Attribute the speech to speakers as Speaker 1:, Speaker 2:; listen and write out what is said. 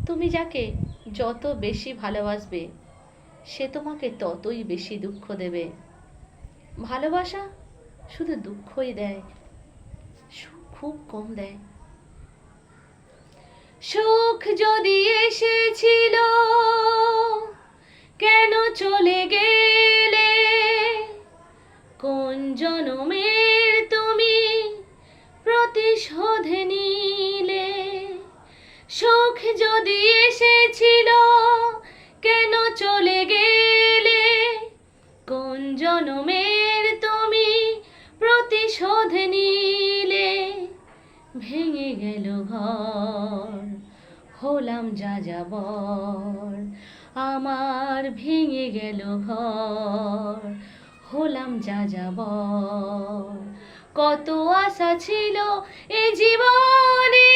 Speaker 1: তুমি যাকে যত বেশি ভালোবাসবে সে তোমাকে ততই বেশি দুঃখ দেবে। ভালোবাসা শুধু দুঃখই দেয়, সুখ খুব কম দেয়। সুখ যদি এসেছিল কেন চলে গেলে, কোন জনমের তুমি প্রতিশোধ নিলে। সুখ যদি এসেছিল কেন চলে গেলে, কোন জনমের তুমি প্রতিশোধ নিলে। ভেঙে গেল ঘর, হলাম যাযাবর, আমার ভেঙে গেল ঘর, হলাম যাযাবর। কত আশা ছিল এ জীবনে,